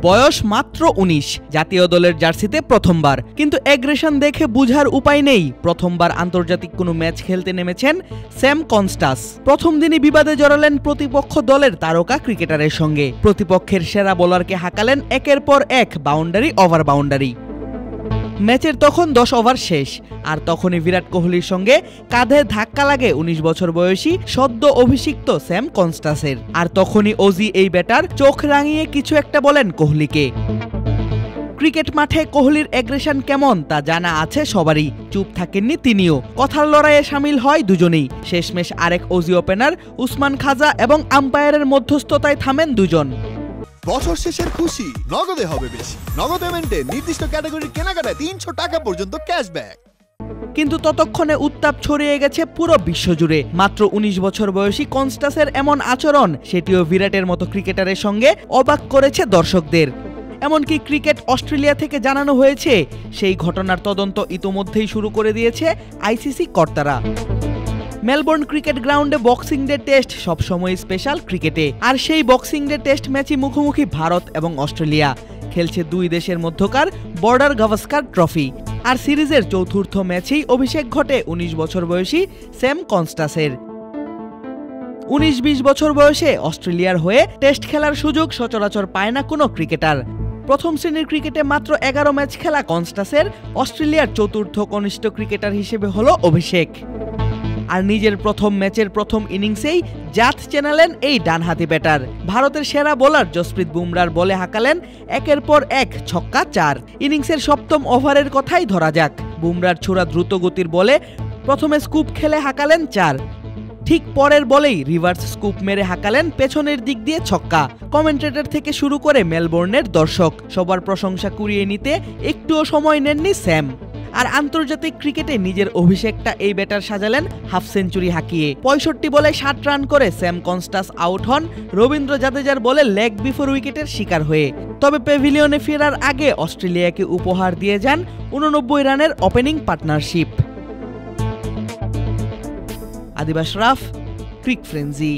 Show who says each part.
Speaker 1: বয়স মাত্র ১৯, জাতীয় দলের জার্সিতে প্রথমবার। কিন্তু অ্যাগ্রেশন দেখে বুঝার উপায় নেই প্রথমবার আন্তর্জাতিক কোনো ম্যাচ খেলতে নেমেছেন স্যাম কনস্টাস। প্রথম দিনই বিবাদে জড়ালেন প্রতিপক্ষ দলের তারকা ক্রিকেটারের সঙ্গে। প্রতিপক্ষের সেরা বোলারকে হাঁকালেন একের পর এক বাউন্ডারি ওভার বাউন্ডারি। ম্যাচের তখন ১০ ওভার শেষ, আর তখনই বিরাট কোহলির সঙ্গে কাঁধে ধাক্কা লাগে ১৯ বছর বয়সী সদ্য অভিষিক্ত স্যাম কনস্টাসের। আর তখনই অজি এই ব্যাটার চোখ রাঙিয়ে কিছু একটা বলেন কোহলিকে। ক্রিকেট মাঠে কোহলির অ্যাগ্রেশন কেমন তা জানা আছে সবারই। চুপ থাকেননি তিনিও, কথার লড়াইয়ে সামিল হয় দুজনেই। শেষমেশ আরেক অজি ওপেনার উসমান খাজা এবং আম্পায়ারের মধ্যস্থতায় থামেন দুজন।
Speaker 2: বছর শেষের খুশি নগদে হবে বেশি। নগদ পেমেন্টে নির্দিষ্ট ক্যাটাগরির কেনাকাটায় ৩০০ টাকা পর্যন্ত ক্যাশব্যাক।
Speaker 1: কিন্তু ততক্ষণে উত্তাপ ছড়িয়ে গেছে পুরো বিশ্বজুড়ে। মাত্র ১৯ বছর বয়সী কনস্টাসের এমন আচরণ, সেটিও বিরাটের মতো ক্রিকেটারের সঙ্গে অবাক করেছে দর্শকদের। এমনকি ক্রিকেট অস্ট্রেলিয়া থেকে জানানো হয়েছে সেই ঘটনার তদন্ত ইতোমধ্যেই শুরু করে দিয়েছে আইসিসি কর্তারা। মেলবোর্ন ক্রিকেট গ্রাউন্ডে বক্সিং ডে টেস্ট সবসময় স্পেশাল ক্রিকেটে, আর সেই বক্সিং ডে টেস্ট ম্যাচই মুখোমুখি ভারত এবং অস্ট্রেলিয়া। খেলছে দুই দেশের মধ্যকার বর্ডার গাভাস্কার ট্রফি। আর সিরিজের চতুর্থ ম্যাচেই অভিষেক ঘটে ১৯ বছর বয়সী স্যাম কনস্টাসের। ১৯-২০ বছর বয়সে অস্ট্রেলিয়ার হয়ে টেস্ট খেলার সুযোগ সচরাচর পায় না কোনো ক্রিকেটার। প্রথম শ্রেণীর ক্রিকেটে মাত্র ১১ ম্যাচ খেলা কনস্টাসের অস্ট্রেলিয়ার চতুর্থ কনিষ্ঠ ক্রিকেটার হিসেবে হলো অভিষেক। আর নিজের প্রথম ম্যাচের প্রথম ইনিংসেই জাত চেনালেন এই ডানহাতি ব্যাটার। ভারতের সেরা বোলার জসপ্রীত বুমরার বলে হাঁকালেন একের পর এক ছক্কা ৪। ইনিংসের সপ্তম ওভারের কথাই ধরা যাক। বুমরার ছোড়া দ্রুত গতির বলে প্রথমে স্কুপ খেলে হাঁকালেন ৪। ঠিক পরের বলেই রিভার্স স্কুপ মেরে হাঁকালেন পেছনের দিক দিয়ে ছক্কা। কমেন্টেটর থেকে শুরু করে মেলবোর্নের দর্শক সবার প্রশংসা কুড়িয়ে নিতে একটুও সময় নেননি স্যাম। আর আন্তর্জাতিক ক্রিকেটে নিজের অভিষেকটা এই ব্যাটার সাজালেন হাফ সেঞ্চুরি হাঁকিয়ে। ৬৫ বলে ৬০ রান করে স্যাম কনস্টাস আউট হন রবীন্দ্র জাদেজার বলে লেগ বিফোর উইকেটের শিকার হয়ে। তবে প্যাভিলিয়নে ফেরার আগে অস্ট্রেলিয়াকে উপহার দিয়ে যান ৮৯ রানের ওপেনিং পার্টনারশিপ। আদিব আশরাফ, ক্রিক ফ্রেঞ্জি।